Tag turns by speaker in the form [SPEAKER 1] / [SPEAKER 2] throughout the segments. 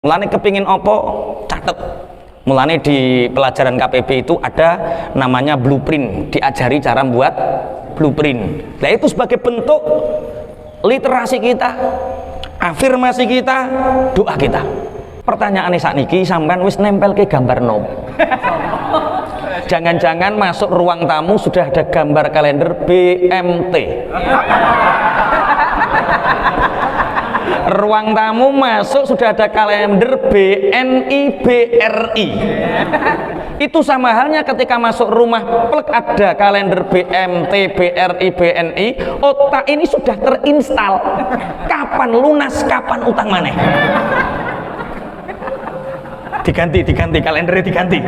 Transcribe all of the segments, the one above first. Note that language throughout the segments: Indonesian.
[SPEAKER 1] Mulane kepingin opo catet. Mulane di pelajaran KPB itu ada namanya blueprint, diajari cara membuat blueprint. Nah itu sebagai bentuk literasi kita, afirmasi kita, doa kita. Pertanyaannya sakniki sampean wis nempel ke gambar nom. Jangan-jangan masuk ruang tamu sudah ada gambar kalender BMT. Ruang tamu masuk sudah ada kalender BNI BRI. Itu sama halnya ketika masuk rumah plek ada kalender BMT BRI BNI, otak ini sudah terinstal. Kapan lunas, kapan utang maneh. Diganti kalendernya diganti.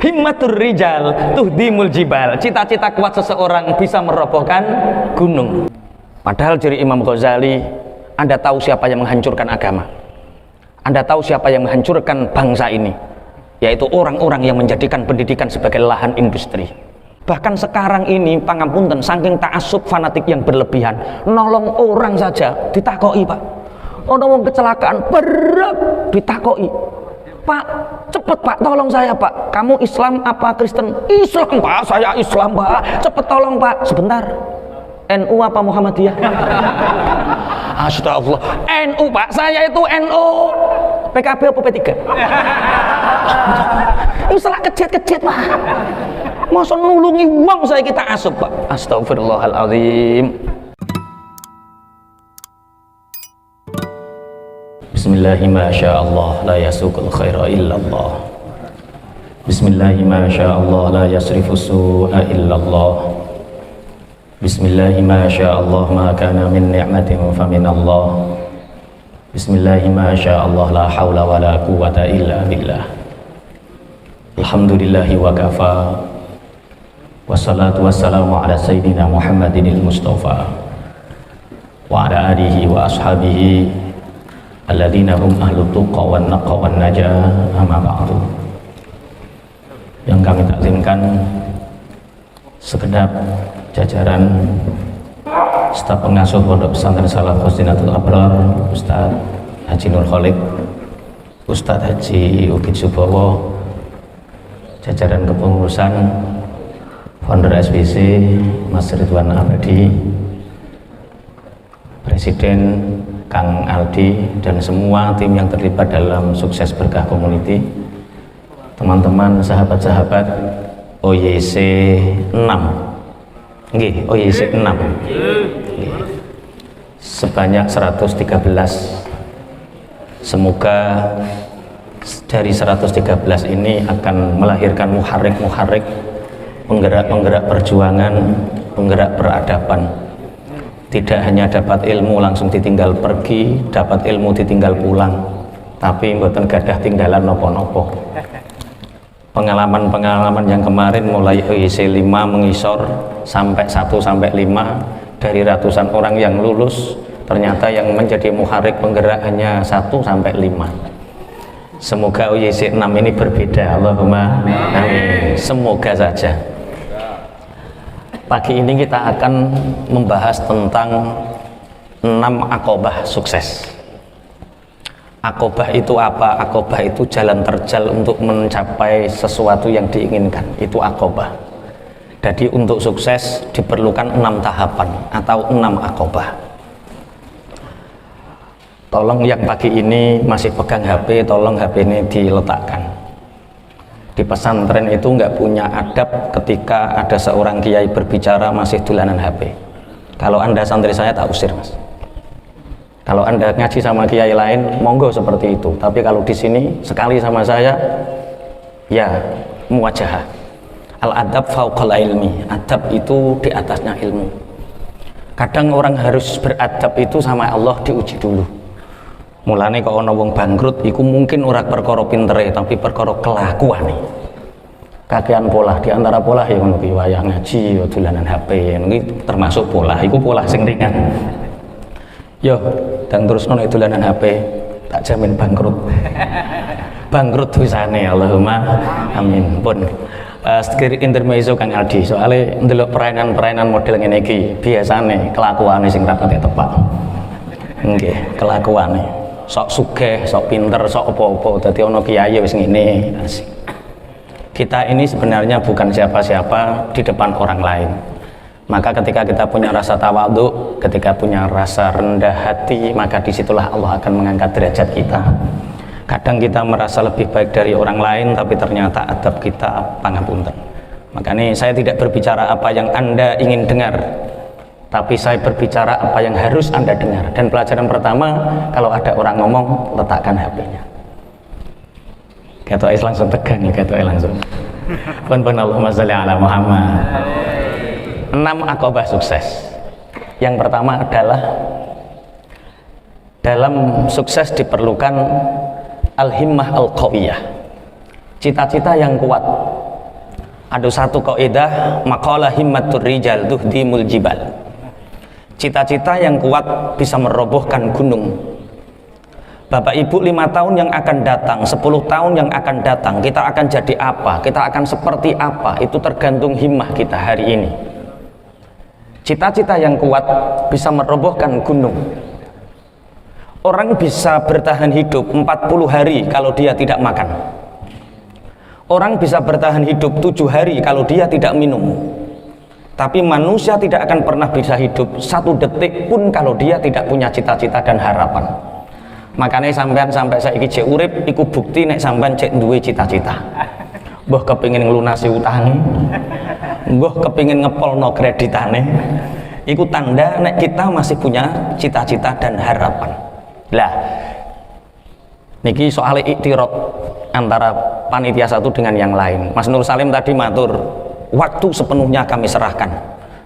[SPEAKER 1] Himmatur rijal tuhdimul jibal. Cita-cita kuat seseorang bisa merobohkan gunung. Padahal dari Imam Ghazali, Anda tahu siapa yang menghancurkan agama, Anda tahu siapa yang menghancurkan bangsa ini, yaitu orang-orang yang menjadikan pendidikan sebagai lahan industri. Bahkan sekarang ini pangapunten saking ta'assub fanatik yang berlebihan, nolong orang saja ditakoi, Pak. Ono wong kecelakaan berat ditakoi, Pak, cepet Pak, tolong saya Pak. Kamu Islam apa Kristen? Islam Pak, saya Islam Pak. Cepet tolong Pak. Sebentar, NU apa Muhammadiyah? Astagfirullah. NU Pak, saya itu NU. PKB apa P3? Ini salah kecet-kecet Pak. Masa nulungi wong saya kita asup Pak. Astagfirullahaladzim. Bismillahi ma sya'allah la yasukul khaira illallah. Bismillahi ma sya'allah la yasrifus su'a illallah. Bismillahi ma sya'allah ma kana min ni'matin fa min Allah. Bismillahi ma sya'allah la hawla wa la quwwata illa billah. Alhamdulillahi wa kafa. Wassalatu wassalamu ala sayyidina Muhammadinil Mustafa wa ala alihi wa ashabihi alladzina hum ahlut tuqa wan naqwa wan najah, amma ba'du. Yang kami takzimkan segenap jajaran staf pengasuh Pondok Pesantren Salaf Khosinatul Abrar, Ustaz Haji Nur Kholik, Ustaz Haji Ukit Subowo, jajaran kepengurusan founder SBC Mas Ridwan Abadi, Presiden Kang Aldi, dan semua tim yang terlibat dalam sukses berkah community, teman-teman sahabat-sahabat OYC 6, nggih, OYC 6 nggih. Sebanyak 113. Semoga dari 113 ini akan melahirkan muharrik-muharrik, penggerak-penggerak perjuangan, penggerak peradaban. Tidak hanya dapat ilmu langsung ditinggal pergi, dapat ilmu ditinggal pulang, tapi mboten gadah tinggalan nopo-nopo. Pengalaman-pengalaman yang kemarin mulai OIC 5 mengisor sampai 1 sampai 5, dari ratusan orang yang lulus, ternyata yang menjadi muharrik penggerak hanya 1 sampai 5. Semoga OIC 6 ini berbeda, Allahumma amin. Semoga saja. Pagi ini kita akan membahas tentang 6 akobah sukses. Akobah itu apa? Akobah itu jalan terjal untuk mencapai sesuatu yang diinginkan. Itu akobah. Jadi untuk sukses diperlukan 6 tahapan atau 6 akobah. Tolong yang pagi ini masih pegang HP, tolong HP ini diletakkan. Di pesantren itu nggak punya adab ketika ada seorang kiai berbicara masih dolanan HP. Kalau Anda santri saya tak usir Mas. Kalau Anda ngaji sama kiai lain monggo seperti itu. Tapi kalau di sini sekali sama saya, ya muwajahah. Al-adab fauqal ilmi. Adab itu di atasnya ilmu. Kadang orang harus beradab itu sama Allah diuji dulu. Mulane kok ana wong bangkrut iku mungkin ora perkara pintere tapi perkara kelakuane. Kakean pola, di antara pola ya ngono ki wayah ngaji ya dolanan HP ngono ki termasuk pola, iku pola sing ringan. Yo, dan terus nek dolanan HP tak jamin bangkrut. Bangkrut dosane, Allahumma amin. Pun sedikit intermezzo Kang Aldi, soalnya ndelok perainan-perainan model ngene iki biasane kelakuane sing ra tepak. nggih kelakuane sok sugih sok pinter sok apa-apa dadi ana kiai wis ngene asik. Kita ini sebenarnya bukan siapa-siapa di depan orang lain. Maka ketika kita punya rasa tawadhu, ketika punya rasa rendah hati, maka disitulah Allah akan mengangkat derajat kita. Kadang kita merasa lebih baik dari orang lain, tapi ternyata adab kita pangapunten. Makanya saya tidak berbicara apa yang Anda ingin dengar, tapi saya berbicara apa yang harus Anda dengar. Dan pelajaran pertama, kalau ada orang ngomong, letakkan HP-nya. Kata langsung tegang ya, kata langsung. Pun Allahumma sholli ala Muhammad. 6 akobah sukses. Yang pertama adalah dalam sukses diperlukan al-himmah al-qawiyah, cita-cita yang kuat. Ada satu kaidah maqala himmatur rijal tuhdimul jibal. Cita-cita yang kuat bisa merobohkan gunung. Bapak Ibu, 5 tahun yang akan datang, 10 tahun yang akan datang, kita akan jadi apa, kita akan seperti apa, itu tergantung himmah kita hari ini. Cita-cita yang kuat bisa merobohkan gunung. Orang bisa bertahan hidup 40 hari kalau dia tidak makan. Orang bisa bertahan hidup 7 hari kalau dia tidak minum. Tapi manusia tidak akan pernah bisa hidup 1 detik pun kalau dia tidak punya cita-cita dan harapan. Makanya sampean sampai saiki cek urip iku bukti nek sampean cek duwe cita-cita. Mbah kepengin nglunasi utange, mbah kepengin ngepolno kreditane. Iku tanda nek kita masih punya cita-cita dan harapan. Lah niki soal iktirad antara panitia satu dengan yang lain. Mas Nur Salim tadi matur, waktu sepenuhnya kami serahkan.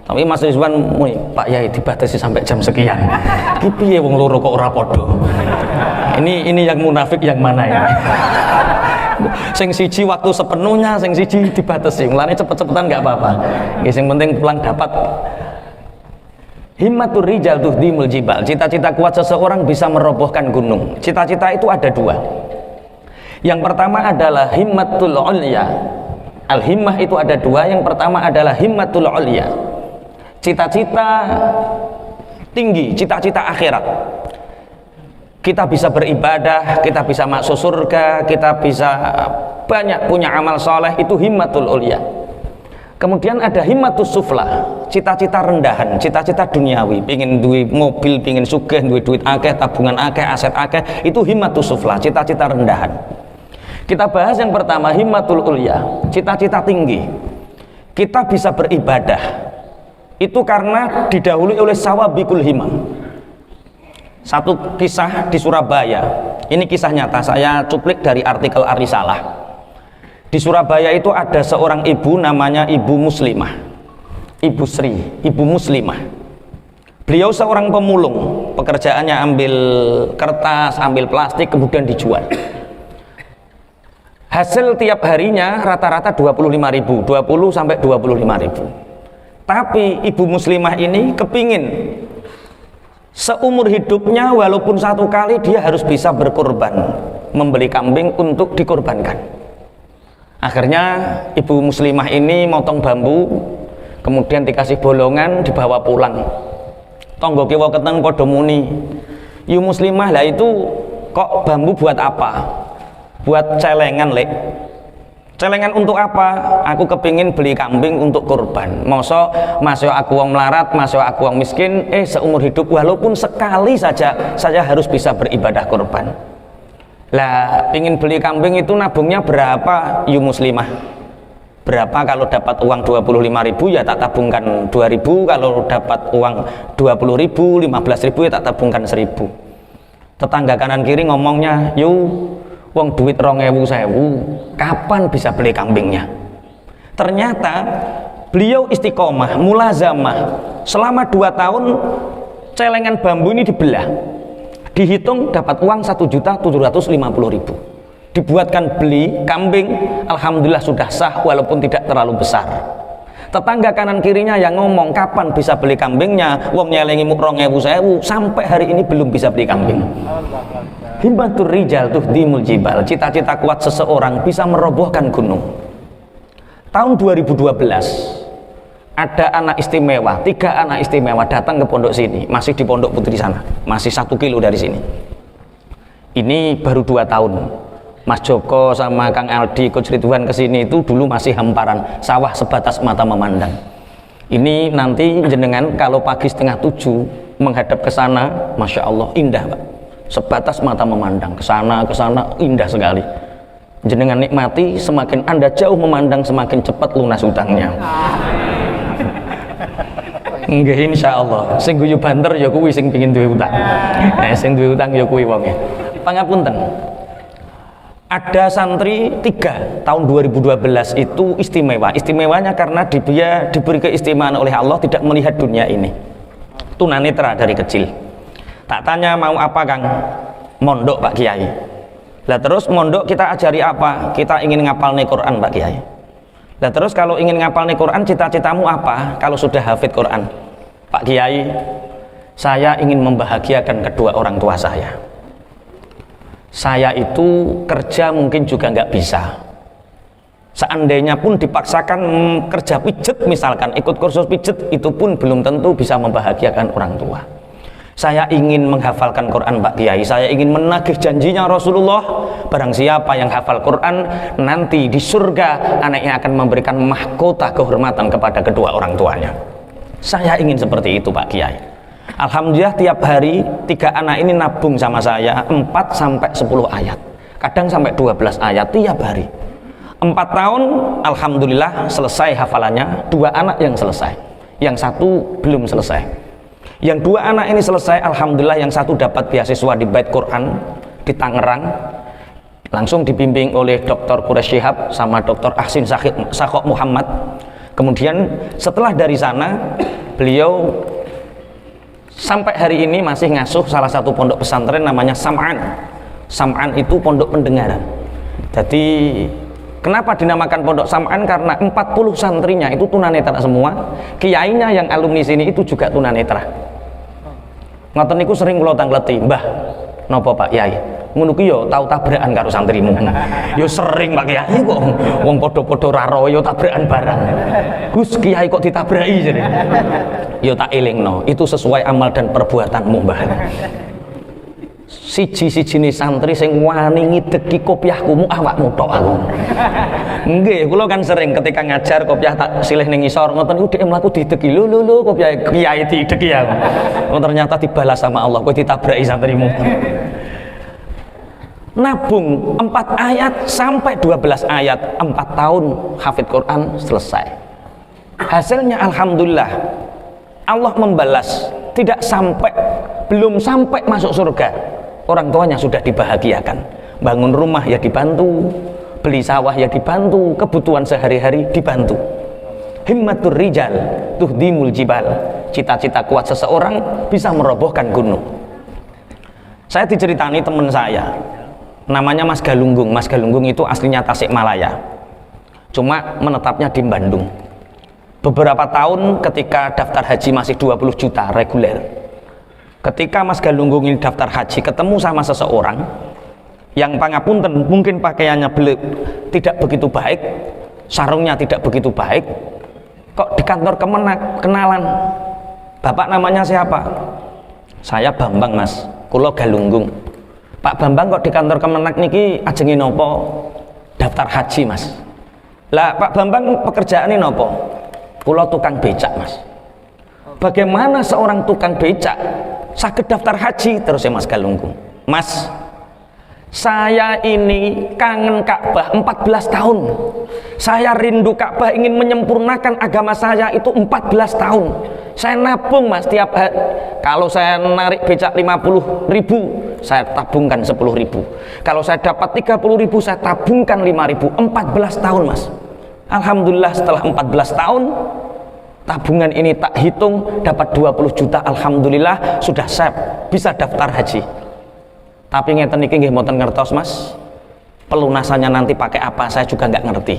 [SPEAKER 1] Tapi Mas Rizwan muni, Pak Yai dibatasi sampai jam sekian. Ki piye wong loro kok ora padha. Ini yang munafik yang mana ya? Sing siji waktu sepenuhnya, sing siji dibatasi. Mulane cepet-cepetan nggak apa-apa. Sing penting pulang dapat. Himmatur rijal tuhdimul jibal. Cita-cita kuat seseorang bisa merobohkan gunung. Cita-cita itu ada 2. Yang pertama adalah himmatul ulya. Al-himmah itu ada 2. Yang pertama adalah himmatul ulya. Cita-cita tinggi, cita-cita akhirat. Kita bisa beribadah, kita bisa masuk surga, kita bisa banyak punya amal soleh, itu himmatul ulya. Kemudian ada himmatus sufla, cita-cita rendahan, cita-cita duniawi, pingin duit mobil, pingin sugih, duit akeh, tabungan akeh, aset akeh, itu himmatus sufla, cita-cita rendahan. Kita bahas yang pertama, himmatul ulya, cita-cita tinggi. Kita bisa beribadah itu karena didahului oleh sawabikul himam. Satu kisah di Surabaya, ini kisah nyata, saya cuplik dari artikel Arisalah. Di Surabaya itu ada seorang ibu namanya Ibu Muslimah, Ibu Sri, Ibu Muslimah. Beliau seorang pemulung, pekerjaannya ambil kertas, ambil plastik, kemudian dijual. Hasil tiap harinya rata-rata 25.000, 20 sampai 25.000. Tapi Ibu Muslimah ini kepingin seumur hidupnya walaupun 1 kali dia harus bisa berkorban, membeli kambing untuk dikorbankan. Akhirnya Ibu Muslimah ini motong bambu, kemudian dikasih bolongan, dibawa pulang. Tonggo kiwa keteng padha muni, Ibu Muslimah lah itu kok bambu buat apa? Buat celengan lek. Celengan untuk apa? Aku kepingin beli kambing untuk kurban. Masa masih aku wong melarat, masih aku wong miskin, seumur hidup walaupun sekali saja saya harus bisa beribadah kurban. Lah, pingin beli kambing itu nabungnya berapa, Yu Muslimah? Berapa kalau dapat uang 25.000 ya tak tabungkan 2.000, kalau dapat uang 20.000, 15.000 ya tak tabungkan 1.000. Tetangga kanan kiri ngomongnya, "Yu, wong duit 2.000, kapan bisa beli kambingnya?" Ternyata beliau istiqomah, mulazamah. Selama 2 tahun celengan bambu ini dibelah. Dihitung dapat uang 1.750.000. Dibuatkan beli kambing, alhamdulillah sudah sah walaupun tidak terlalu besar. Tetangga kanan kirinya yang ngomong, kapan bisa beli kambingnya? Wong nyelengi muk 2.000, sampai hari ini belum bisa beli kambing. Himmatur rijal tuhdimul jibal. Cita-cita kuat seseorang bisa merobohkan gunung. Tahun 2012 ada anak istimewa, 3 anak istimewa datang ke pondok sini, masih di pondok putri sana, masih 1 kilo dari sini. Ini baru 2 tahun. Mas Joko sama Kang Aldi, Coach Ridwan kesini itu dulu masih hamparan sawah sebatas mata memandang. Ini nanti jenengan kalau pagi setengah 7 menghadap ke sana, masya Allah indah Pak. Sebatas mata memandang ke sana indah sekali. Jenengan nikmati, semakin Anda jauh memandang semakin cepat lunas hutangnya. Nggih insyaallah. Sing guyu banter ya kuwi sing pengin duwe utang. Sing duwe utang ya kuwi wonge. Pangapunten. Ada santri 3 tahun 2012 itu istimewa. Istimewanya karena dia diberi keistimewaan oleh Allah, tidak melihat dunia ini. Tunanetra dari kecil. Tak tanya mau apa Kang? Mondok Pak Kiai. Lah terus mondok kita ajari apa? Kita ingin ngapalne Quran Pak Kiai. Lah terus kalau ingin ngapalne Quran, cita-citamu apa kalau sudah hafid Quran? Pak Kiai, saya ingin membahagiakan kedua orang tua saya. Saya itu kerja mungkin juga nggak bisa. Seandainya pun dipaksakan kerja pijet misalkan, ikut kursus pijet, itu pun belum tentu bisa membahagiakan orang tua. Saya ingin menghafalkan Quran Pak Kiai, saya ingin menagih janjinya Rasulullah, barang siapa yang hafal Quran nanti di surga anaknya akan memberikan mahkota kehormatan kepada kedua orang tuanya. Saya ingin seperti itu Pak Kiai. Alhamdulillah tiap hari 3 anak ini nabung sama saya 4-10 ayat, kadang sampai 12 ayat tiap hari. 4 tahun alhamdulillah selesai hafalannya, 2 anak yang selesai, yang 1 belum selesai. Yang 2 anak ini selesai alhamdulillah, yang 1 dapat beasiswa di Bait Quran di Tangerang, langsung dibimbing oleh Dr. Quraisy Shihab sama Dr. Ahsin Sakok Muhammad. Kemudian setelah dari sana beliau sampai hari ini masih ngasuh salah satu pondok pesantren namanya Sam'an. Sam'an itu pondok pendengaran. Jadi kenapa dinamakan pondok Sam'an? Karena 40 santrinya itu tunanetra semua. Kiainya yang alumni sini itu juga tunanetra. Ngoten niku sering kula tangleti, "Mbah, napa Pak Yai? Ngono ki yo tau tabrakan karo santrimu." Yo sering Pak Kiai kok wong padha-padha ra ro yo tabrakan barang. Gus Kiai kok ditabraki jare. Yo tak elingno, itu sesuai amal dan perbuatanmu, Mbah. Siji-sijine santri sing wani ngideki kopiahku mu awakmu tok aku. Nggih, kula kan sering ketika ngajar kopiah tak silih ning ngisor ngoten niku dhek mlaku dideki. Lho kopiah Kiai dideki aku. Oh, ternyata dibalas sama Allah, kowe ditabraki santrimu. Nabung 4 ayat sampai 12 ayat, 4 tahun hafid Quran selesai. Hasilnya alhamdulillah Allah membalas, tidak sampai, belum sampai masuk surga, orang tuanya sudah dibahagiakan. Bangun rumah ya dibantu, beli sawah ya dibantu, kebutuhan sehari-hari dibantu. Himmatur rijal tuhdimul jibal. Cita-cita kuat seseorang bisa merobohkan gunung. Saya diceritani teman saya, namanya Mas Galunggung. Mas Galunggung itu aslinya Tasikmalaya, cuma menetapnya di Bandung. Beberapa tahun ketika daftar haji masih 20 juta reguler. Ketika Mas Galunggung ini daftar haji, ketemu sama seseorang yang pangapunten mungkin pakaiannya tidak begitu baik, sarungnya tidak begitu baik. Kok di kantor Kemenak kenalan, "Bapak namanya siapa?" "Saya Bambang Mas, kulo Galunggung." "Pak Bambang kok di kantor Kemenak niki ajenge nopo?" "Daftar haji Mas." "Lah Pak Bambang pekerjaane nopo?" "Kulo tukang becak Mas." "Bagaimana seorang tukang becak saged daftar haji?" Terus ya Mas Galunggung, "Mas, saya ini kangen Ka'bah 14 tahun. Saya rindu Ka'bah, ingin menyempurnakan agama saya itu 14 tahun. Saya nabung Mas tiap hari. Kalau saya narik becak 50.000, saya tabungkan 10.000. Kalau saya dapat 30.000, saya tabungkan 5.000. 14 tahun Mas. Alhamdulillah setelah 14 tahun tabungan ini tak hitung dapat 20 juta. Alhamdulillah sudah siap bisa daftar haji. Tapi ngeten niki nggih mboten ngertos Mas, pelunasannya nanti pakai apa saya juga nggak ngerti.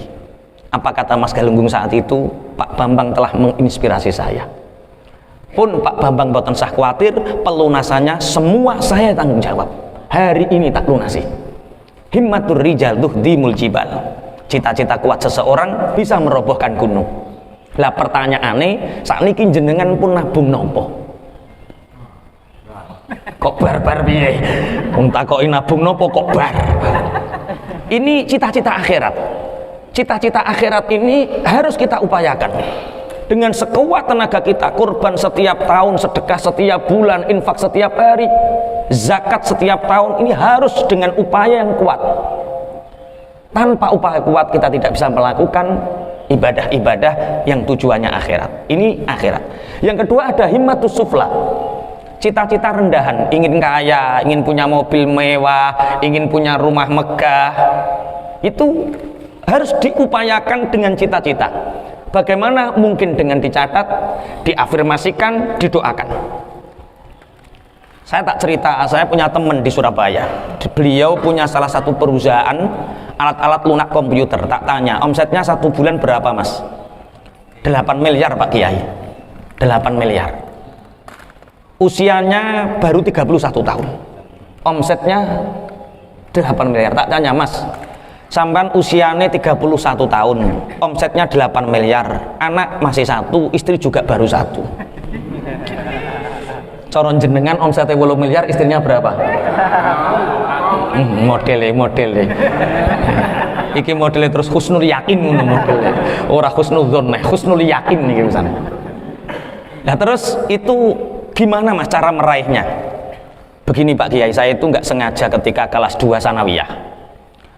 [SPEAKER 1] Apa kata Mas Galunggung saat itu? Pak Bambang telah menginspirasi saya. Pun Pak Bambang mboten usah khawatir, pelunasannya semua saya tanggung jawab. Hari ini tak lunasi. Himmatur rijal tuhdimul jibal. Cita-cita kuat seseorang bisa merobohkan gunung. Lah pertanyaane sakniki jenengan pun nabung nopo? Kok bar-bar piye? Wong takoki nabung nopo kok bar? Ini cita-cita akhirat. Cita-cita akhirat ini harus kita upayakan. Dengan sekuat tenaga kita, kurban setiap tahun, sedekah setiap bulan, infak setiap hari, zakat setiap tahun, ini harus dengan upaya yang kuat. Tanpa upaya kuat kita tidak bisa melakukan ibadah-ibadah yang tujuannya akhirat. Ini akhirat. Yang kedua ada himmatus sufla. Cita-cita rendahan, ingin kaya, ingin punya mobil mewah, ingin punya rumah megah. Itu harus diupayakan dengan cita-cita. Bagaimana mungkin dengan dicatat, diafirmasikan, didoakan. Saya tak cerita, saya punya teman di Surabaya. Beliau punya salah satu perusahaan alat-alat lunak komputer. Tak tanya, omsetnya satu bulan berapa mas? 8 miliar Pak Kiai. 8 miliar. Usianya baru 31 tahun. Omsetnya 8 miliar. Tak tanya mas, sampai usianya 31 tahun, omsetnya 8 miliar, anak masih 1, istri juga baru 1. Coron jenengan omsetnya 8 miliar, istrinya berapa? Modele iki modelnya terus husnul yakin ngono modelnya, ora husnudzon, husnul yakin nih misalnya. Nah terus itu gimana mas cara meraihnya? Begini Pak Kiai, saya itu nggak sengaja ketika kelas 2 sanawiyah,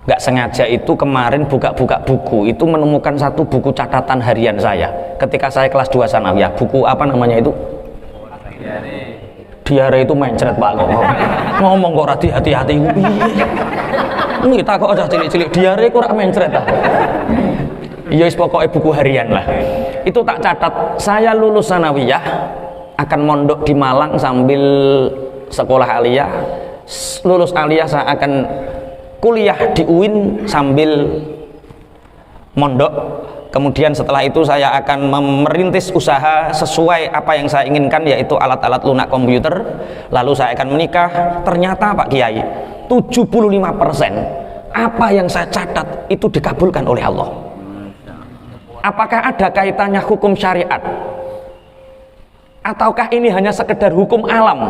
[SPEAKER 1] nggak sengaja itu kemarin buka-buka buku itu menemukan satu buku catatan harian saya ketika saya kelas 2 sanawiyah. Buku apa namanya itu? Diare itu mencret Pak kok ngomong kok hati-hati kita kok ada cilik-cilik diare kok ora mencret ah. Ya wis pokoknya buku harian lah. Itu tak catat, saya lulus sanawiyah akan mondok di Malang sambil sekolah aliyah, lulus aliyah saya akan kuliah di UIN sambil mondok. Kemudian setelah itu saya akan merintis usaha sesuai apa yang saya inginkan, yaitu alat-alat lunak komputer. Lalu saya akan menikah. Ternyata Pak Kiai, 75% apa yang saya catat itu dikabulkan oleh Allah. Apakah ada kaitannya hukum syariat? Ataukah ini hanya sekedar hukum alam,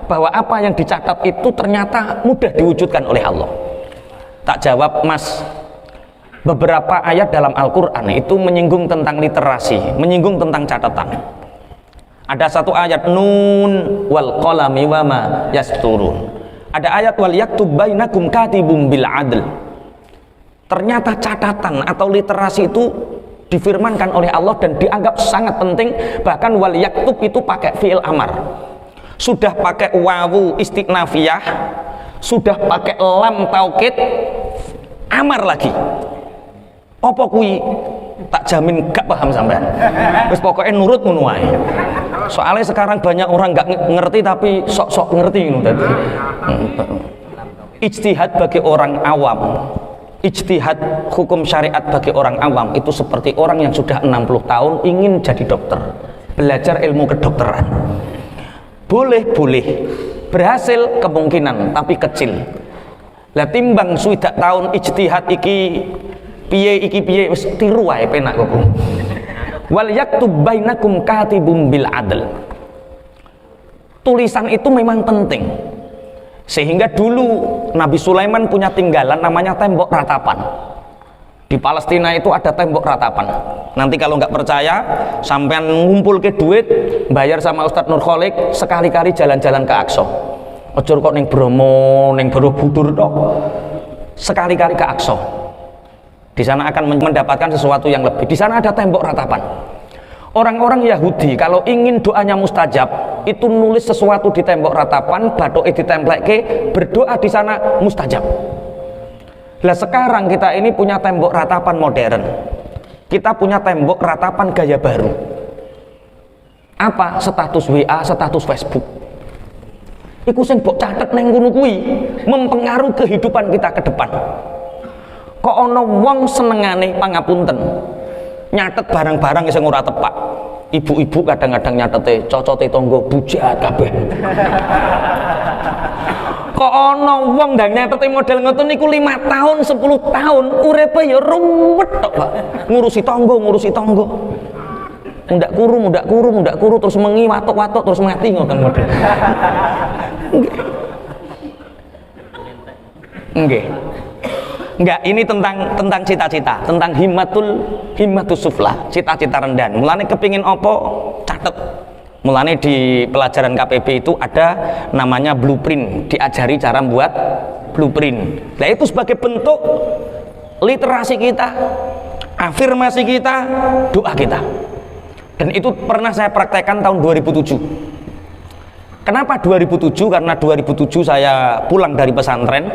[SPEAKER 1] bahwa apa yang dicatat itu ternyata mudah diwujudkan oleh Allah? Tak jawab mas, beberapa ayat dalam Al-Quran itu menyinggung tentang literasi, menyinggung tentang catatan. Ada satu ayat, nun wal qalami wama yasturun. Ada ayat wal yaktub bainakum katibum bil adl. Ternyata catatan atau literasi itu difirmankan oleh Allah dan dianggap sangat penting. Bahkan wal yaktub itu pakai fi'il amar, sudah pakai wawu istiqnafiyah, sudah pakai lam taukid, amar lagi. Apa kuwi? Tak jamin gak paham sampean. Wis pokoknya nurut ngono wae. Soalnya sekarang banyak orang gak ngerti tapi sok-sok ngerti ngono tadi. Ijtihad bagi orang awam, ijtihad hukum syariat bagi orang awam itu seperti orang yang sudah 60 tahun ingin jadi dokter, belajar ilmu kedokteran. Boleh berhasil kemungkinan tapi kecil. Lah timbang swidak tahun ijtihad iki piye wis tiru wae penak kok. Wal yaktub bainakum katibum bil adl. Tulisan itu memang penting. Sehingga dulu Nabi Sulaiman punya tinggalan namanya tembok ratapan. Di Palestina itu ada tembok ratapan. Nanti kalau nggak percaya, sampean ngumpul ke duit, bayar sama Ustadz Nur Kholik, sekali-kali jalan-jalan ke Aqsa. Ojo kok ning Bromo, ning Borobudur tok. Sekali-kali ke Aqsa. Di sana akan mendapatkan sesuatu yang lebih. Di sana ada tembok ratapan. Orang-orang Yahudi kalau ingin doanya mustajab, itu nulis sesuatu di tembok ratapan, badoke ditempelke, berdoa di sana mustajab. Lah sekarang kita ini punya tembok ratapan modern. Kita punya tembok ratapan gaya baru. Apa? Status WA, status Facebook. Iku sing mbok catet nang ngono kuwi mempengaruhi kehidupan kita ke depan. Kok ana wong senengane pangapunten nyatet barang-barang sing ora tepak. Ibu-ibu kadang-kadang nyatete cocote tangga bujat kabeh. Kok ana wong ndang nyatete model ngoten niku 5 tahun, 10 tahun uripe ya ruwet tok, Pak. Ngurusi tangga. mundak kuru terus mengi watuk terus mati ngoten model. Nggih. Enggak, ini tentang cita-cita, tentang himmatus sufla, cita-cita rendahan. Mulane kepingin apa? Catet. Mulane di pelajaran KPB itu ada namanya blueprint, diajari cara membuat blueprint. Nah, itu sebagai bentuk literasi kita, afirmasi kita, doa kita. Dan itu pernah saya praktekkan tahun 2007. Kenapa 2007? Karena 2007 saya pulang dari pesantren.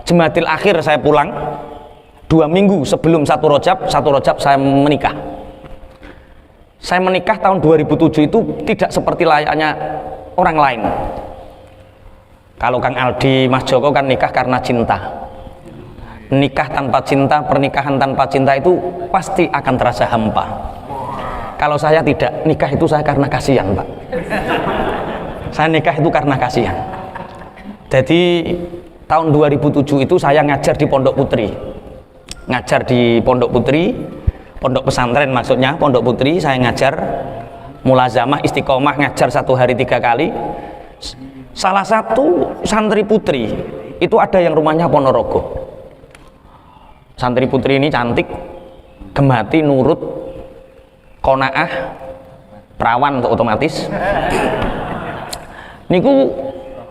[SPEAKER 1] Jumadil akhir saya pulang. 2 minggu sebelum 1 Rajab saya menikah. Saya menikah tahun 2007 itu tidak seperti layaknya orang lain. Kalau Kang Aldi, Mas Joko kan nikah karena cinta. Nikah tanpa cinta, pernikahan tanpa cinta itu pasti akan terasa hampa. Kalau saya tidak, nikah itu saya karena kasihan, Pak. Saya nikah itu karena kasihan. Jadi tahun 2007 itu saya ngajar di Pondok Putri. Pondok pesantren maksudnya, Pondok Putri. Saya ngajar mulazamah, istiqomah, ngajar 1 hari 3 kali. Salah satu santri putri itu ada yang rumahnya Ponorogo. Santri putri ini cantik, gemati, nurut, qanaah, perawan untuk otomatis. Niku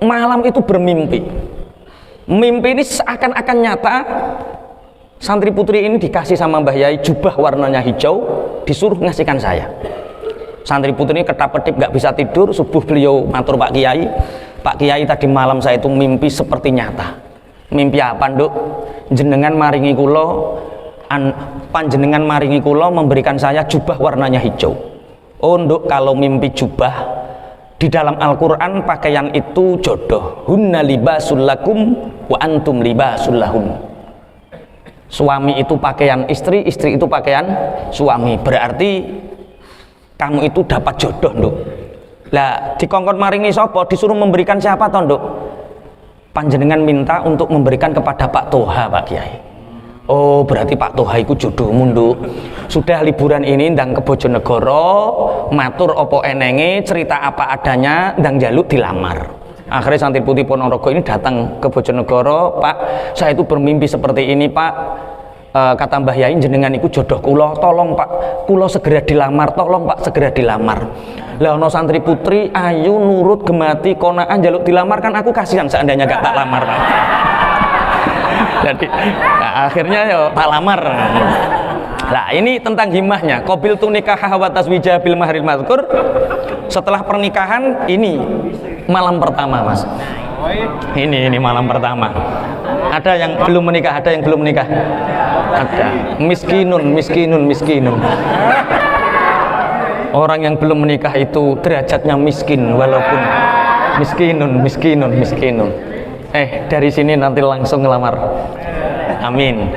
[SPEAKER 1] malam itu bermimpi. Mimpi ini seakan-akan nyata. Santri putri ini dikasih sama Mbah Yai jubah warnanya hijau, disuruh ngasihkan saya. Santri putri ini ketap-ketip gak bisa tidur. Subuh beliau matur Pak Kiai, tadi malam saya itu mimpi seperti nyata. Mimpi apa, Nduk? Panjenengan maringi kula memberikan saya jubah warnanya hijau. Oh, Nduk, kalau mimpi jubah di dalam Al-Qur'an pakaian itu jodoh. Hunna libasul lakum wa antum libasul lahun. Suami itu pakaian istri, istri itu pakaian suami. Berarti kamu itu dapat jodoh, Nduk. Lah dikongkon maringi sapa? Disuruh memberikan siapa toh, Nduk? Panjenengan minta untuk memberikan kepada Pak Toha, Pak Kiai. Oh, berarti Pak Toha itu jodohmu, Nduk. Sudah liburan ini ndang ke Bojonegoro, matur opo enenge, cerita apa adanya, ndang jaluk dilamar. Akhirnya santri putih Ponorogo ini datang ke Bojonegoro. Pak, saya itu bermimpi seperti ini, Pak. Kata Mbah Yai, jenengan iku jodoh kula, tolong Pak, kula segera dilamar, tolong Pak segera dilamar. Lah ono santri putri ayu nurut gemati konaan jaluk dilamar, kan aku kasihan seandainya gak tak lamar, Pak. Jadi akhirnya ya tak lamar. Nah, ini tentang himmahnya. Qabil tu nikah wa taswija bil mahril mazkur. Setelah pernikahan ini malam pertama, Mas. Ini malam pertama. Ada yang belum menikah, ada yang belum menikah. Ada. Miskinun. Orang yang belum menikah itu derajatnya miskin, walaupun miskinun. Dari sini nanti langsung ngelamar. Amin.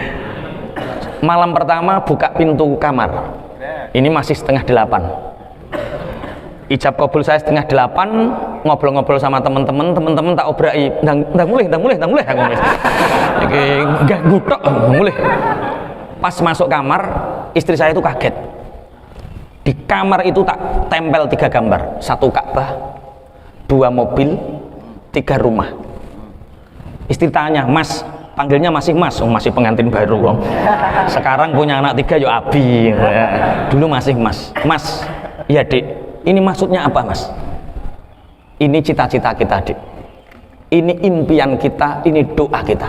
[SPEAKER 1] Malam pertama buka pintu kamar. Ini masih 7:30. Ijab kabul saya 7:30, ngobrol-ngobrol sama teman-teman tak obrai, ndang mulih. Iki enggak gutok, mulih. Pas masuk kamar, istri saya itu kaget. Di kamar itu tak tempel 3 gambar, 1 Ka'bah, 2 mobil, 3 rumah. Istri tanya, Mas, panggilnya masih Mas, masih pengantin baru, Bang. Sekarang punya anak 3 yo Abi. Dulu masih Mas. Mas, iya Dik, ini maksudnya apa, Mas? Ini cita-cita kita, Dik. Ini impian kita, ini doa kita.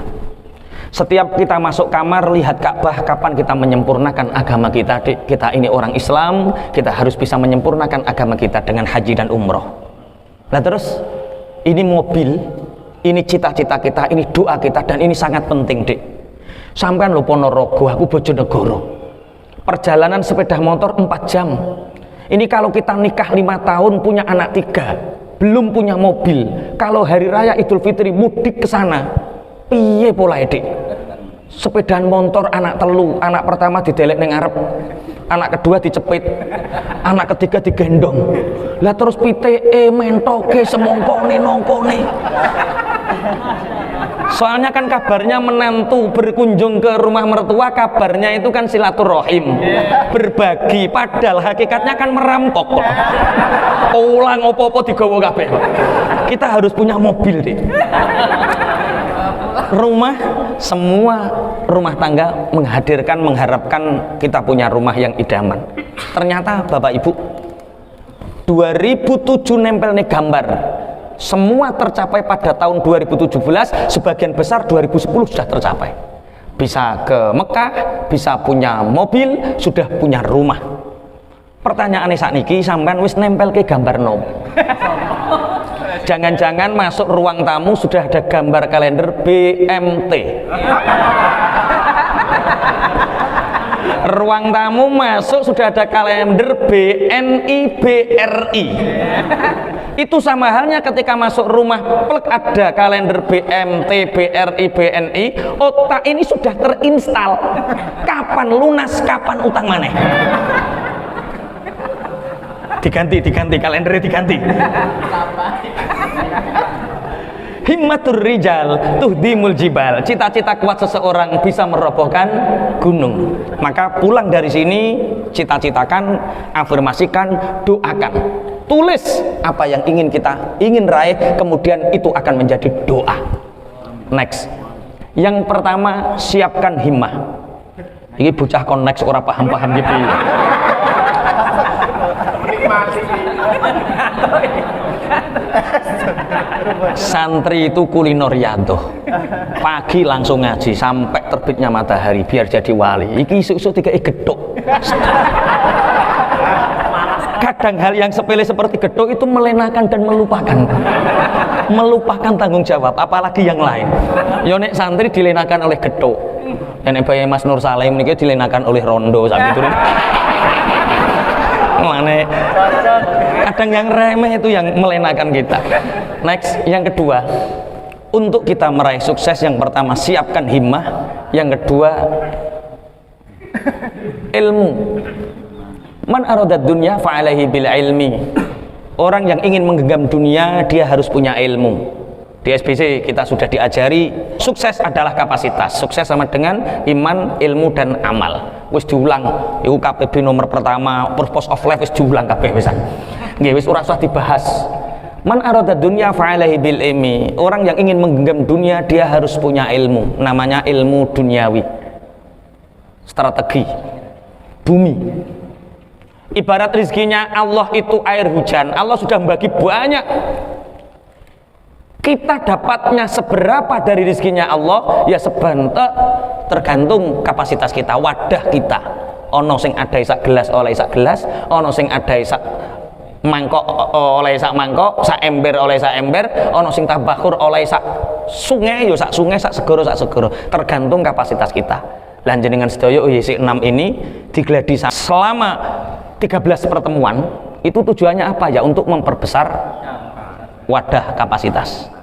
[SPEAKER 1] Setiap kita masuk kamar, lihat Ka'bah, kapan kita menyempurnakan agama kita, Dik. Kita ini orang Islam, kita harus bisa menyempurnakan agama kita dengan haji dan umroh. Nah terus, ini mobil, ini cita-cita kita, ini doa kita, dan ini sangat penting, Dik. Sampean lho Ponorogo, aku Bojonegoro. Perjalanan sepeda motor 4 jam. Ini kalau kita nikah 5 tahun, punya anak 3, belum punya mobil. Kalau hari raya Idul Fitri mudik ke sana, piye pola, Dik? Sepedaan motor anak telu, anak pertama didelek ning ngarep, anak kedua dicepit, anak ketiga digendong. Lah terus piteke mentoke semongkone nongkone. Soalnya kan kabarnya menantu berkunjung ke rumah mertua, kabarnya itu kan silaturahim, berbagi, padahal hakikatnya kan merampok. Ulang opo-opo digawa kabeh. Kita harus punya mobil deh. Semua rumah tangga mengharapkan kita punya rumah yang idaman. Ternyata Bapak Ibu, 2007 nempel nih gambar, semua tercapai pada tahun 2017, sebagian besar 2010 sudah tercapai. Bisa ke Mekah, bisa punya mobil, sudah punya rumah. Pertanyaannya sakniki, sampean wis nempel ke gambar nom? Jangan-jangan masuk ruang tamu sudah ada gambar kalender BMT. Ruang tamu masuk sudah ada kalender BNI BRI. Itu sama halnya ketika masuk rumah plek ada kalender BMT BRI BNI, otak ini sudah terinstal. Kapan lunas, kapan utang maneh? Diganti kalendernya diganti. Himmatur rijal tuhdimul jibal. Cita-cita kuat seseorang bisa merobohkan gunung. Maka pulang dari sini, cita-citakan, afirmasikan, doakan. Tulis apa yang ingin raih, kemudian itu akan menjadi doa. Next. Yang pertama, siapkan himmah. Ini bocah koneksi ora paham-paham gitu. Santri itu kuliner riyadhah. Pagi langsung ngaji sampai terbitnya matahari biar jadi wali. Iki isu-isu dikai gedhok. Kadang hal yang sepele seperti gedhok itu melenakan dan melupakan tanggung jawab, apalagi yang lain. Yo nek santri dilenakan oleh gedhok. Nek bayi Mas Nur Salim niki dilenakan oleh rondo sak itu. Mana kadang yang remeh itu yang melenakan kita. Next, yang kedua, untuk kita meraih sukses, yang pertama siapkan himmah, yang kedua ilmu. Man aradad dunya fa'alaihi bil ilmi. Orang yang ingin menggenggam dunia, dia harus punya ilmu. Di SBC kita sudah diajari sukses adalah kapasitas. Sukses sama dengan iman, ilmu dan amal. Wis diulang, iku KPB nomor pertama, purpose of life wis diulang kabeh wisan. Nggih wis ora usah dibahas. Man arada dunya fa'alaihi bil ilmi. Orang yang ingin menggenggam dunia dia harus punya ilmu. Namanya ilmu duniawi. Strategi bumi. Ibarat rezekinya Allah itu air hujan. Allah sudah membagi banyak. Kita dapatnya seberapa dari rezekinya Allah, ya sebanyak tergantung kapasitas kita, wadah kita. Ono sing ada sak gelas oleh sak gelas, ono sing ada sak mangkok oleh sak mangkok, sak ember oleh sak ember, ono sing tabakur oleh sak sungai, yo sak sungai, sak segoro, tergantung kapasitas kita. Lan jenengan sedaya UYC 6 ini digeladi selama 13 pertemuan, itu tujuannya apa ya? Untuk memperbesar wadah kapasitas.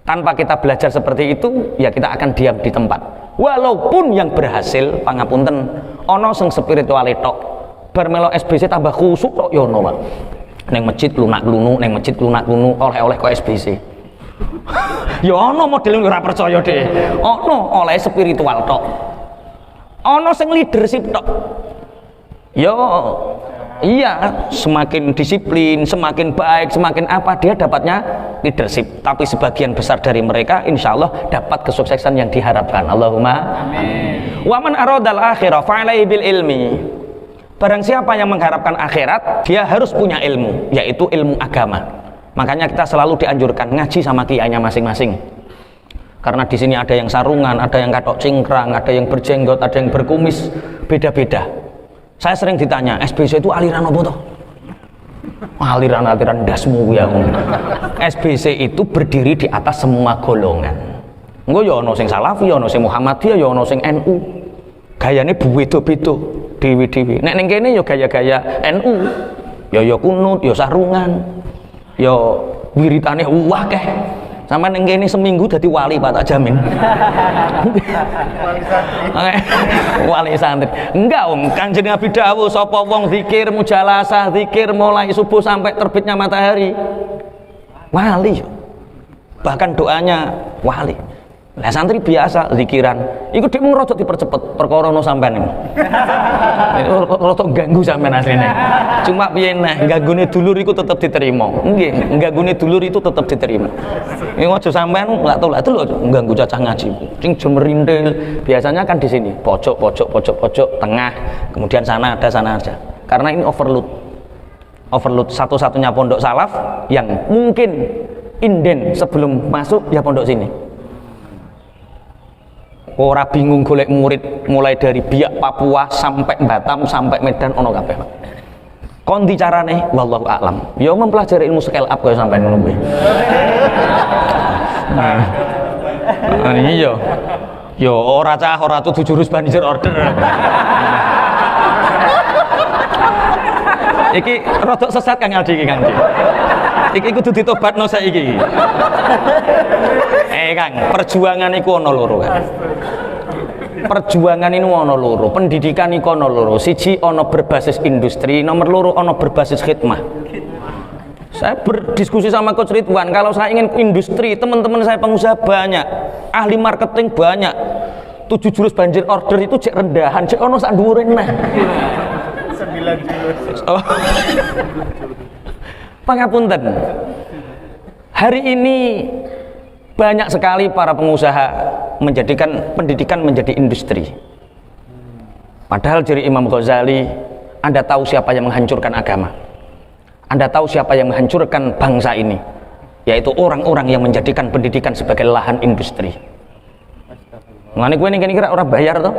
[SPEAKER 1] Tanpa kita belajar seperti itu, ya kita akan diam di tempat. Walaupun yang berhasil, pangapunten, ono sing spiritual tok, bar melo SBC tambah khusuk tok yo ono, Pak. Neng masjid lunak-lunu, oleh-oleh kok SBC. Ya ono model ora percaya deh. Ono oleh spiritual tok. Ono sing leadership tok. Yo iya, semakin disiplin, semakin baik, semakin apa dia dapatnya leadership. Tapi sebagian besar dari mereka insya Allah dapat kesuksesan yang diharapkan. Allahumma amin. Wa man aradal akhirah fa'alaihi bil ilmi. Barang siapa yang mengharapkan akhirat, dia harus punya ilmu, yaitu ilmu agama. Makanya kita selalu dianjurkan ngaji sama kiainya masing-masing. Karena di sini ada yang sarungan, ada yang katok cingkrang, ada yang berjenggot, ada yang berkumis, beda-beda. Saya sering ditanya, SBC itu aliran apa toh? Aliran-aliran dasmu ya. SBC itu berdiri di atas semua golongan. Engko ya ana sing Salafi, ya ana sing Muhammadiyah, ya ana sing NU. Gayane beda-beda, dewi-dewi. Nek ning kene ya gaya-gaya NU. Ya kunut, ya sarungan. Ya wiritane akeh. Sama ning kene seminggu dadi wali Pak, tak jamin. Wali santri. Enggak Om, Kanjeng Nabi dawuh sapa wong zikir mujalasah, zikir mulai subuh sampai terbitnya matahari. Wali. Bahkan doanya wali. Lah santri biasa zikiran, iku dhek mung rada dipercepet perkara ono sampean iki. Rada ganggu sampean asline. Cuma piye neh, ganggune dulur iku tetep diterima. Nggih, ganggune dulur itu tetep diterima. Ini aja sampean enggak tahu lah itu lho ganggu cacah ngaji. Sing jemerintil, biasanya kan di sini, pojok, tengah, kemudian sana ada. Karena ini overload. Overload satu-satunya pondok salaf yang mungkin inden sebelum masuk ya pondok sini. Ora bingung golek murid mulai dari Biak Papua sampai Batam sampai Medan ono kabeh Pak. Kondi carane wallahu a'lam. Ya mempelajari ilmu scale up kaya sampean ngono kuwi. Nah, iya. Ya ora cah ora tuh jurus banjir order. Iki rodok sesat Kang Aldi iki Kang. Iki kudu ditobatno saiki. Kang, perjuangan iku ana loro kan. Perjuangan ini ana loro, pendidikan iku ana loro. Siji ana berbasis industri, nomor loro ana berbasis khidmah. Saya berdiskusi sama Coach Ridwan, kalau saya ingin industri, teman-teman saya pengusaha banyak, ahli marketing banyak. 7 jurus banjir order itu cek rendahan, cek ono sak dhuwure nah. 9 jurus. Oh. Pangapunten. Hari ini banyak sekali para pengusaha menjadikan pendidikan menjadi industri. Padahal dari Imam Ghazali, Anda tahu siapa yang menghancurkan agama? Anda tahu siapa yang menghancurkan bangsa ini? Yaitu orang-orang yang menjadikan pendidikan sebagai lahan industri. Ngene kowe ning kira ora bayar toh?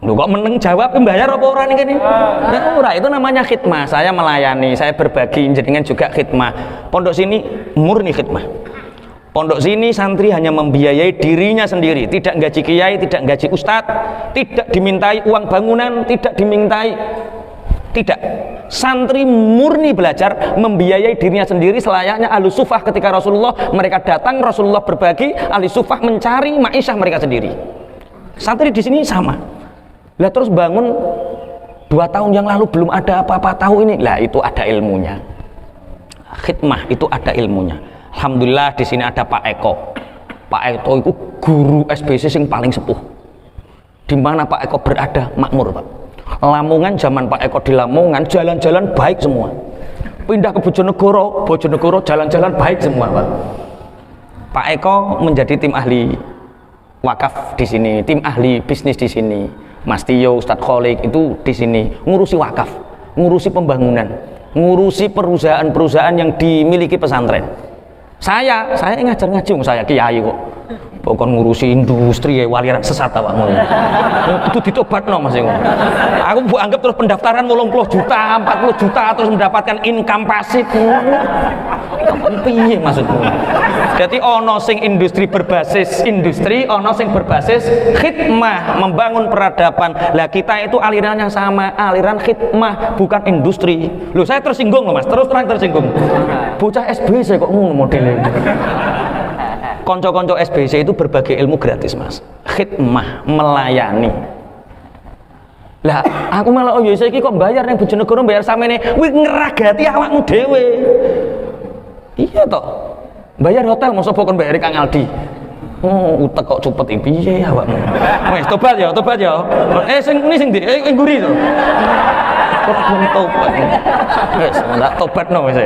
[SPEAKER 1] Lu kok meneng jawab bayar apa ora ning kene? Nah, ora, itu namanya khidmah. Saya melayani, saya berbagi, jenengan juga khidmah. Pondok sini murni khidmah. Pondok sini santri hanya membiayai dirinya sendiri, tidak gaji kiai, tidak gaji ustadz, tidak dimintai uang bangunan, tidak dimintai, tidak. Santri murni belajar membiayai dirinya sendiri selayaknya ahli sufah ketika Rasulullah mereka datang, Rasulullah berbagi, ahli sufah mencari ma'isyah mereka sendiri. Santri di sini sama. Lah terus bangun 2 tahun yang lalu belum ada apa-apa, tahu ini. Lah itu ada ilmunya. Khidmah itu ada ilmunya. Alhamdulillah di sini ada Pak Eko. Pak Eko itu guru SBC yang paling sepuh. Di mana Pak Eko berada makmur, Pak. Lamongan zaman Pak Eko di Lamongan jalan-jalan baik semua. Pindah ke Bojonegoro, Bojonegoro jalan-jalan baik semua, Pak. Pak Eko menjadi tim ahli wakaf di sini, tim ahli bisnis di sini. Mas Tio, Ustadz Kholik itu di sini ngurusi wakaf, ngurusi pembangunan, ngurusi perusahaan-perusahaan yang dimiliki pesantren. Saya ngajar ngaji, saya kiai kok. Bukan ngurusi industri ya, waliran sesat awakmu. Itu ditobatno Mas ngono. Aku mbok anggap terus pendaftaran 80 juta, 40 juta terus mendapatkan income pasif. Piye maksudmu? Jadi ono sing industri berbasis industri, ono sing berbasis khidmah, membangun peradaban. Lah kita itu alirannya sama, aliran khidmah bukan industri. Loh saya tersinggung loh Mas, terus terang tersinggung. Bocah SBC kok ngono modelnya. Konco-konco SBC itu berbagi ilmu gratis Mas, khidmah, melayani. Lah aku malah oh ya saiki kok bayar yang Bojonegoro bayar samene, wih ngeragati awakmu dhewe. Iya toh, bayar hotel mosok kon bayar Kang Aldi. Oh, utek kok cepet piye awakmu. Wes tobat ya. Sing nguri to. Kok belum tobat. Wes ndak tobatno wis.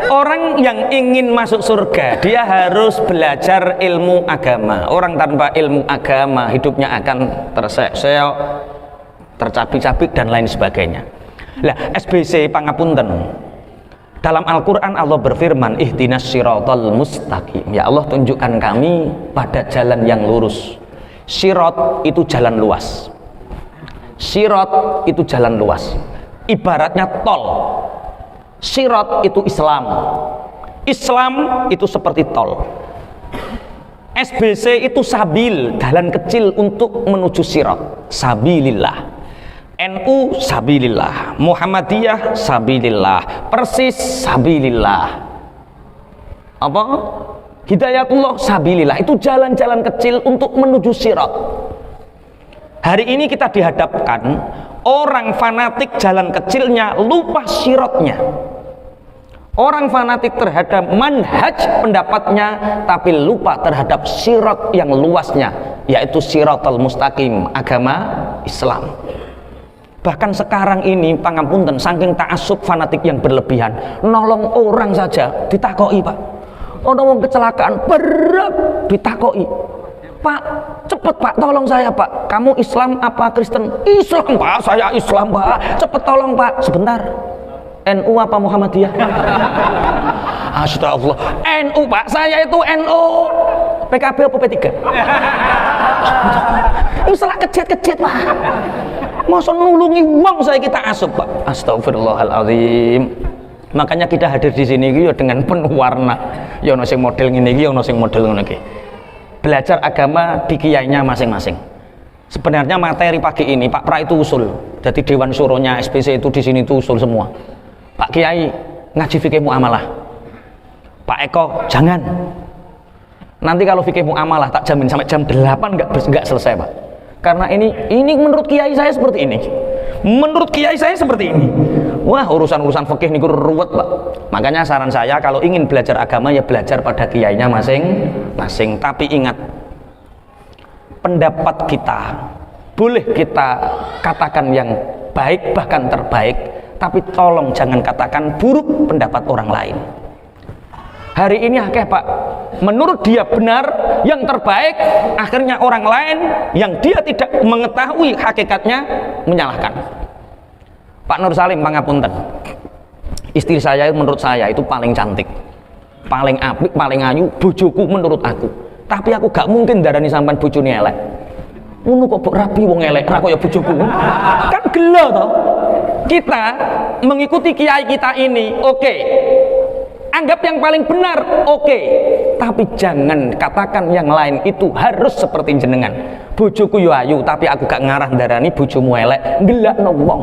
[SPEAKER 1] Orang yang ingin masuk surga, dia harus belajar ilmu agama. Orang tanpa ilmu agama hidupnya akan terseok-seok, tercabik-cabik dan lain sebagainya. Lah SBC pangapunten. Dalam Al-Quran Allah berfirman, ihdinas siratal mustaqim. Ya Allah tunjukkan kami pada jalan yang lurus. Sirat itu jalan luas. Sirat itu jalan luas. Ibaratnya tol. Sirat itu Islam. Islam itu seperti tol. SBC itu sabil, jalan kecil untuk menuju sirat. Sabilillah. NU sabilillah, Muhammadiyah sabilillah, Persis sabilillah, apa? Hidayatullah sabilillah. Itu jalan-jalan kecil untuk menuju sirat. Hari ini kita dihadapkan orang fanatik jalan kecilnya lupa siratnya. Orang fanatik terhadap manhaj pendapatnya, tapi lupa terhadap sirat yang luasnya, yaitu siratal mustaqim, agama Islam. Bahkan sekarang ini, pangapunten, saking ta'assub fanatik yang berlebihan, nolong orang saja ditakoi, Pak. Orang kecelakaan berat ditakoi, Pak, cepet Pak, tolong saya Pak. Kamu Islam apa Kristen? Islam Pak, saya Islam Pak. Cepet tolong Pak. Sebentar. NU apa Muhammadiyah? Astagfirullah. NU Pak, saya itu NU. PKB apa P3? Ini salah kejat-kejat Pak. Masa nulungi uang saya kita asup Pak. Astagfirullahaladzim. Makanya kita hadir di sini ya dengan penuh warna. Ya ono sing model ngene iki, ono sing model ngono iki. Belajar agama di kiainya masing-masing. Sebenarnya materi pagi ini Pak Pra itu usul. Jadi Dewan Suronya SPC itu di sini itu usul semua. Pak Kiai ngaji fikih muamalah. Pak Eko jangan. Nanti kalau fikih muamalah tak jamin sampai jam 8 enggak selesai Pak. Karena ini menurut kiai saya seperti ini. Menurut kiai saya seperti ini. Wah, urusan-urusan fikih niku ruwet Pak. Makanya saran saya kalau ingin belajar agama ya belajar pada kiainya masing-masing. Tapi ingat, pendapat kita boleh kita katakan yang baik bahkan terbaik, tapi tolong jangan katakan buruk pendapat orang lain. Hari ini akeh Pak, menurut dia benar yang terbaik, akhirnya orang lain yang dia tidak mengetahui hakikatnya menyalahkan. Pak Nur Salim pangapunten, istri saya menurut saya itu paling cantik, paling apik, paling ayu, bojoku menurut aku. Tapi aku gak mungkin darani sampean bojone elek. Ngono kok rapi wong elek, ra kaya bojoku. Kan gelo toh. Kita mengikuti kiai kita ini, oke. Anggap yang paling benar, oke. Tapi jangan katakan yang lain itu harus seperti jenengan. Bojoku yo ayu, tapi aku gak ngarah darani bojomu elek, gelakno wong.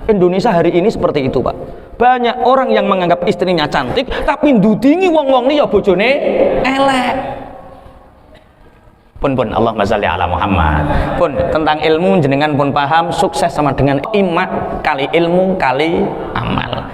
[SPEAKER 1] Indonesia hari ini seperti itu Pak. Banyak orang yang menganggap istrinya cantik, tapi ndudingi wong-wong ini ya bojone elek. Pun Allahumma sholli ala Muhammad. Pun tentang ilmu jenengan pun paham, sukses sama dengan iman kali ilmu kali amal.